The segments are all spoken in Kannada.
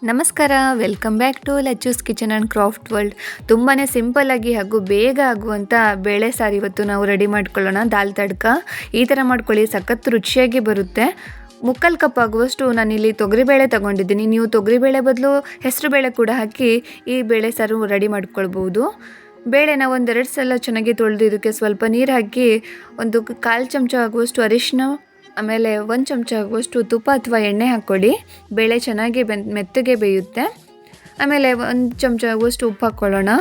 ನಮಸ್ಕಾರ, welcome back to Lacchu's kitchen and craft world. ತುಂಬಾ ಸಿಂಪಲ್ಲಾಗಿ ಹಾಗೂ ಬೇಗ ಆಗುವಂಥ ಬೇಳೆ ಸಾರು ಇವತ್ತು ನಾವು ರೆಡಿ ಮಾಡ್ಕೊಳ್ಳೋಣ. ದಾಲ್ ತಡ್ಕ ಈ ಥರ ಮಾಡ್ಕೊಳ್ಳಿ, ಸಖತ್ ರುಚಿಯಾಗಿ ಬರುತ್ತೆ. ಮುಕ್ಕಾಲು ಕಪ್ ಆಗುವಷ್ಟು ನಾನಿಲ್ಲಿ ತೊಗರಿಬೇಳೆ ತೊಗೊಂಡಿದ್ದೀನಿ. ನೀವು ತೊಗರಿಬೇಳೆ ಬದಲು ಹೆಸರುಬೇಳೆ ಕೂಡ ಹಾಕಿ ಈ ಬೇಳೆ ಸಾರು ರೆಡಿ ಮಾಡ್ಕೊಳ್ಬೋದು. ಬೇಳೆನ ಒಂದೆರಡು ಸಲ ಚೆನ್ನಾಗಿ ತೊಳೆದು ಇದಕ್ಕೆ ಸ್ವಲ್ಪ ನೀರು ಹಾಕಿ ಒಂದು 1/4 ಚಮಚ ಆಗುವಷ್ಟು ಅರಿಶಿನ, ಆಮೇಲೆ 1 ಚಮಚ ಆಗುವಷ್ಟು ತುಪ್ಪ ಅಥವಾ ಎಣ್ಣೆ ಹಾಕ್ಕೊಳ್ಳಿ. ಬೇಳೆ ಚೆನ್ನಾಗಿ ಮೆತ್ತಗೆ ಬೇಯುತ್ತೆ. ಆಮೇಲೆ 1 ಚಮಚ ಆಗುವಷ್ಟು ಉಪ್ಪು ಹಾಕ್ಕೊಳ್ಳೋಣ.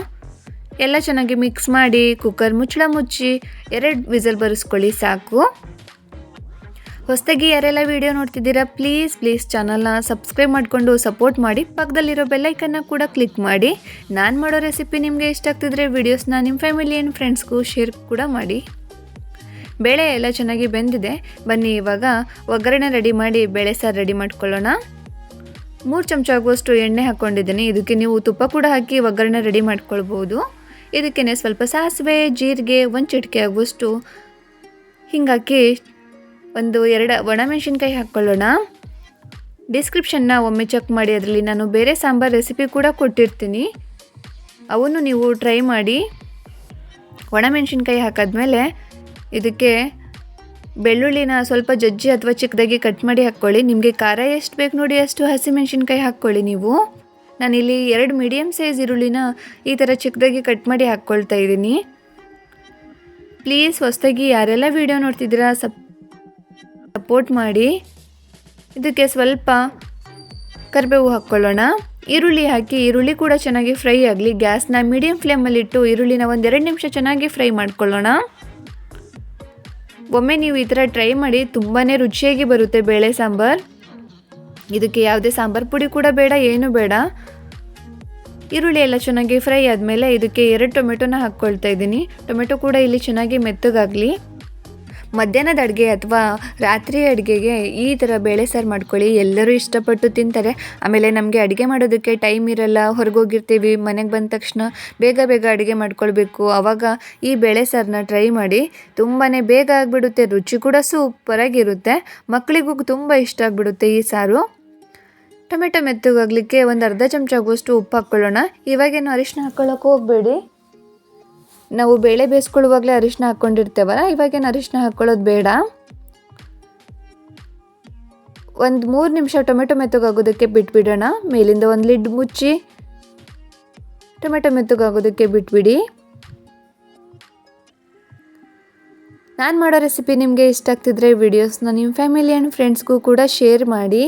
ಎಲ್ಲ ಚೆನ್ನಾಗಿ ಮಿಕ್ಸ್ ಮಾಡಿ ಕುಕ್ಕರ್ ಮುಚ್ಚಳ ಮುಚ್ಚಿ 2 ವಿಸಲ್ ಬರೆಸ್ಕೊಳ್ಳಿ ಸಾಕು. ಹೊಸದಾಗಿ ಯಾರೆಲ್ಲ ವಿಡಿಯೋ ನೋಡ್ತಿದ್ದೀರಾ ಪ್ಲೀಸ್ ಚಾನಲ್ನ ಸಬ್ಸ್ಕ್ರೈಬ್ ಮಾಡಿಕೊಂಡು ಸಪೋರ್ಟ್ ಮಾಡಿ. ಪಕ್ಕದಲ್ಲಿರೋ ಬೆಲ್ಲೈಕನ್ನ ಕೂಡ ಕ್ಲಿಕ್ ಮಾಡಿ. ನಾನು ಮಾಡೋ ರೆಸಿಪಿ ನಿಮಗೆ ಇಷ್ಟ ಆಗ್ತಿದ್ರೆ ವಿಡಿಯೋಸ್ನ ನಿಮ್ಮ ಫ್ಯಾಮಿಲಿ ಆ್ಯಂಡ್ ಫ್ರೆಂಡ್ಸ್ಗೂ ಶೇರ್ ಕೂಡ ಮಾಡಿ. ಬೇಳೆ ಎಲ್ಲ ಚೆನ್ನಾಗಿ ಬೆಂದಿದೆ. ಬನ್ನಿ ಇವಾಗ ಒಗ್ಗರಣೆ ರೆಡಿ ಮಾಡಿ ಬೇಳೆ ಸಾರು ರೆಡಿ ಮಾಡ್ಕೊಳ್ಳೋಣ. 3 ಚಮಚ ಆಗುವಷ್ಟು ಎಣ್ಣೆ ಹಾಕ್ಕೊಂಡಿದ್ದೀನಿ. ಇದಕ್ಕೆ ನೀವು ತುಪ್ಪ ಕೂಡ ಹಾಕಿ ಒಗ್ಗರಣೆ ರೆಡಿ ಮಾಡ್ಕೊಳ್ಬೋದು. ಇದಕ್ಕೆ ಸ್ವಲ್ಪ ಸಾಸಿವೆ, ಜೀರಿಗೆ, 1 ಚಿಟಿಕೆ ಆಗುವಷ್ಟು ಹಿಂಗಾಕಿ 1-2 ಒಣಮೆಣಸಿನ್ಕಾಯಿ ಹಾಕ್ಕೊಳ್ಳೋಣ. ಡಿಸ್ಕ್ರಿಪ್ಷನ್ನ ಒಮ್ಮೆ ಚೆಕ್ ಮಾಡಿ, ಅದರಲ್ಲಿ ನಾನು ಬೇರೆ ಸಾಂಬಾರು ರೆಸಿಪಿ ಕೂಡ ಕೊಟ್ಟಿರ್ತೀನಿ, ಅವನ್ನು ನೀವು ಟ್ರೈ ಮಾಡಿ. ಒಣಮೆಣಸಿನ್ಕಾಯಿ ಹಾಕಿದ್ಮೇಲೆ ಇದಕ್ಕೆ ಬೆಳ್ಳುಳ್ಳಿನ ಸ್ವಲ್ಪ ಜಜ್ಜಿ ಅಥವಾ ಚಿಕ್ಕದಾಗಿ ಕಟ್ ಮಾಡಿ ಹಾಕ್ಕೊಳ್ಳಿ. ನಿಮಗೆ ಖಾರ ಎಷ್ಟು ಬೇಕು ನೋಡಿ ಅಷ್ಟು ಹಸಿಮೆಣಸಿನ್ಕಾಯಿ ಹಾಕ್ಕೊಳ್ಳಿ. ನೀವು ನಾನಿಲ್ಲಿ 2 ಮೀಡಿಯಮ್ ಸೈಜ್ ಈರುಳ್ಳಿನ ಈ ಥರ ಚಿಕ್ಕದಾಗಿ ಕಟ್ ಮಾಡಿ ಹಾಕ್ಕೊಳ್ತಾ ಇದ್ದೀನಿ. ಪ್ಲೀಸ್ ಹೊಸದಾಗಿ ಯಾರೆಲ್ಲ ವಿಡಿಯೋ ನೋಡ್ತಿದ್ದೀರಾ ಸಪೋರ್ಟ್ ಮಾಡಿ. ಇದಕ್ಕೆ ಸ್ವಲ್ಪ ಕರಿಬೇವು ಹಾಕ್ಕೊಳ್ಳೋಣ. ಈರುಳ್ಳಿ ಹಾಕಿ ಈರುಳ್ಳಿ ಕೂಡ ಚೆನ್ನಾಗಿ ಫ್ರೈ ಆಗಲಿ. ಗ್ಯಾಸ್ನ ಮೀಡಿಯಮ್ ಫ್ಲೇಮಲ್ಲಿಟ್ಟು ಈರುಳ್ಳಿನ 1-2 ನಿಮಿಷ ಚೆನ್ನಾಗಿ ಫ್ರೈ ಮಾಡ್ಕೊಳ್ಳೋಣ. ಒಮ್ಮೆ ನೀವು ಈ ಥರ ಟ್ರೈ ಮಾಡಿ, ತುಂಬಾ ರುಚಿಯಾಗಿ ಬರುತ್ತೆ ಬೇಳೆ ಸಾಂಬಾರು. ಇದಕ್ಕೆ ಯಾವುದೇ ಸಾಂಬಾರು ಪುಡಿ ಕೂಡ ಬೇಡ, ಏನೂ ಬೇಡ. ಈರುಳ್ಳಿ ಎಲ್ಲ ಚೆನ್ನಾಗಿ ಫ್ರೈ ಆದಮೇಲೆ ಇದಕ್ಕೆ 2 ಟೊಮೆಟೊನ ಹಾಕ್ಕೊಳ್ತಾ ಇದ್ದೀನಿ. ಟೊಮೆಟೊ ಕೂಡ ಇಲ್ಲಿ ಚೆನ್ನಾಗಿ ಮೆತ್ತಗಾಗಲಿ. ಮಧ್ಯಾಹ್ನದ ಅಡುಗೆ ಅಥವಾ ರಾತ್ರಿ ಅಡುಗೆಗೆ ಈ ಥರ ಬೇಳೆ ಸಾರು ಮಾಡ್ಕೊಳ್ಳಿ, ಎಲ್ಲರೂ ಇಷ್ಟಪಟ್ಟು ತಿಂತಾರೆ. ಆಮೇಲೆ ನಮಗೆ ಅಡುಗೆ ಮಾಡೋದಕ್ಕೆ ಟೈಮ್ ಇರಲ್ಲ, ಹೊರಗೋಗಿರ್ತೀವಿ, ಮನೆಗೆ ಬಂದ ತಕ್ಷಣ ಬೇಗ ಅಡುಗೆ ಮಾಡ್ಕೊಳ್ಬೇಕು. ಆವಾಗ ಈ ಬೇಳೆ ಸಾರನ್ನ ಟ್ರೈ ಮಾಡಿ, ತುಂಬಾ ಬೇಗ ಆಗಿಬಿಡುತ್ತೆ, ರುಚಿ ಕೂಡ ಸೂಪರಾಗಿರುತ್ತೆ. ಮಕ್ಕಳಿಗೂ ತುಂಬ ಇಷ್ಟ ಆಗಿಬಿಡುತ್ತೆ ಈ ಸಾರು. ಟೊಮೆಟೊ ಮೆತ್ತಗಾಗಲಿಕ್ಕೆ 1/2 ಚಮಚ ಆಗುವಷ್ಟು ಉಪ್ಪು ಹಾಕ್ಕೊಳ್ಳೋಣ. ಇವಾಗೇನು ಅರಿಶಿನ ಹಾಕ್ಕೊಳ್ಳೋಕೆ ಹೋಗಬೇಡಿ, ನಾವು ಬೇಳೆ ಬೇಯಿಸ್ಕೊಳ್ಳುವಾಗಲೇ ಅರಿಶಿನ ಹಾಕ್ಕೊಂಡಿರ್ತೇವಲ್ಲ, ಇವಾಗೇನು ಅರಿಶಿನ ಹಾಕ್ಕೊಳ್ಳೋದು ಬೇಡ. 1-3 ನಿಮಿಷ ಟೊಮೆಟೊ ಮೆತ್ತಗಾಗೋದಕ್ಕೆ ಬಿಟ್ಬಿಡೋಣ. ಮೇಲಿಂದ ಒಂದು ಲಿಡ್ ಮುಚ್ಚಿ ಟೊಮೆಟೊ ಮೆತ್ತಗಾಗೋದಕ್ಕೆ ಬಿಟ್ಬಿಡಿ. ನಾನು ಮಾಡೋ ರೆಸಿಪಿ ನಿಮಗೆ ಇಷ್ಟ ಆಗ್ತಿದ್ರೆ ವಿಡಿಯೋಸ್ನ ನಿಮ್ಮ ಫ್ಯಾಮಿಲಿ ಆ್ಯಂಡ್ ಫ್ರೆಂಡ್ಸ್ಗೂ ಕೂಡ ಶೇರ್ ಮಾಡಿ.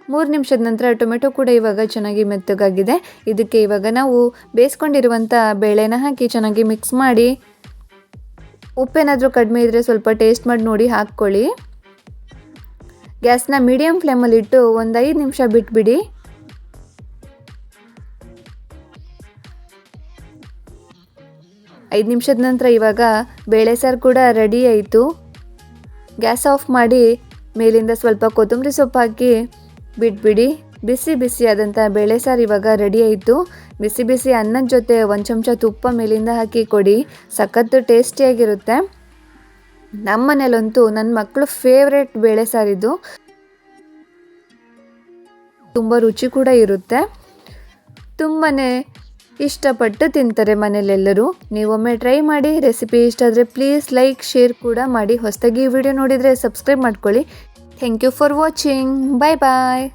3 ನಿಮಿಷದ ನಂತರ ಟೊಮೆಟೊ ಕೂಡ ಇವಾಗ ಚೆನ್ನಾಗಿ ಮೆತ್ತಗಾಗಿದೆ. ಇದಕ್ಕೆ ಇವಾಗ ನಾವು ಬೇಯಿಸ್ಕೊಂಡಿರುವಂಥ ಬೇಳೆನ ಹಾಕಿ ಚೆನ್ನಾಗಿ ಮಿಕ್ಸ್ ಮಾಡಿ, ಉಪ್ಪೇನಾದರೂ ಕಡಿಮೆ ಇದ್ದರೆ ಸ್ವಲ್ಪ ಟೇಸ್ಟ್ ಮಾಡಿ ನೋಡಿ ಹಾಕ್ಕೊಳ್ಳಿ. ಗ್ಯಾಸ್ನ ಮೀಡಿಯಮ್ ಫ್ಲೇಮಲ್ಲಿಟ್ಟು 5 ನಿಮಿಷ ಬಿಟ್ಬಿಡಿ. 5 ನಿಮಿಷದ ನಂತರ ಇವಾಗ ಬೇಳೆ ಸಾರು ಕೂಡ ರೆಡಿ ಆಯಿತು. ಗ್ಯಾಸ್ ಆಫ್ ಮಾಡಿ ಮೇಲಿಂದ ಸ್ವಲ್ಪ ಕೊತ್ತಂಬರಿ ಸೊಪ್ಪು ಹಾಕಿ ಬಿಟ್ಬಿಡಿ. ಬಿಸಿ ಆದಂಥ ಬೇಳೆ ಸಾರು ಇವಾಗ ರೆಡಿ ಆಯಿತು. ಬಿಸಿ ಅನ್ನದ ಜೊತೆ 1 ಚಮಚ ತುಪ್ಪ ಮೇಲಿಂದ ಹಾಕಿ ಕೊಡಿ, ಸಖತ್ತು ಟೇಸ್ಟಿಯಾಗಿರುತ್ತೆ. ನಮ್ಮ ಮನೇಲಂತೂ ನನ್ನ ಮಕ್ಕಳು ಫೇವ್ರೇಟ್ ಬೇಳೆ ಸಾರಿದು, ತುಂಬ ರುಚಿ ಕೂಡ ಇರುತ್ತೆ. ತುಂಬಾ ಇಷ್ಟಪಟ್ಟು ತಿಂತಾರೆ ಮನೇಲೆಲ್ಲರೂ. ನೀವೊಮ್ಮೆ ಟ್ರೈ ಮಾಡಿ. ರೆಸಿಪಿ ಇಷ್ಟ ಆದರೆ ಪ್ಲೀಸ್ ಲೈಕ್, ಶೇರ್ ಕೂಡ ಮಾಡಿ. ಹೊಸದಾಗಿ ಈ ವಿಡಿಯೋ ನೋಡಿದರೆ ಸಬ್ಸ್ಕ್ರೈಬ್ ಮಾಡ್ಕೊಳ್ಳಿ. Thank you for watching. Bye.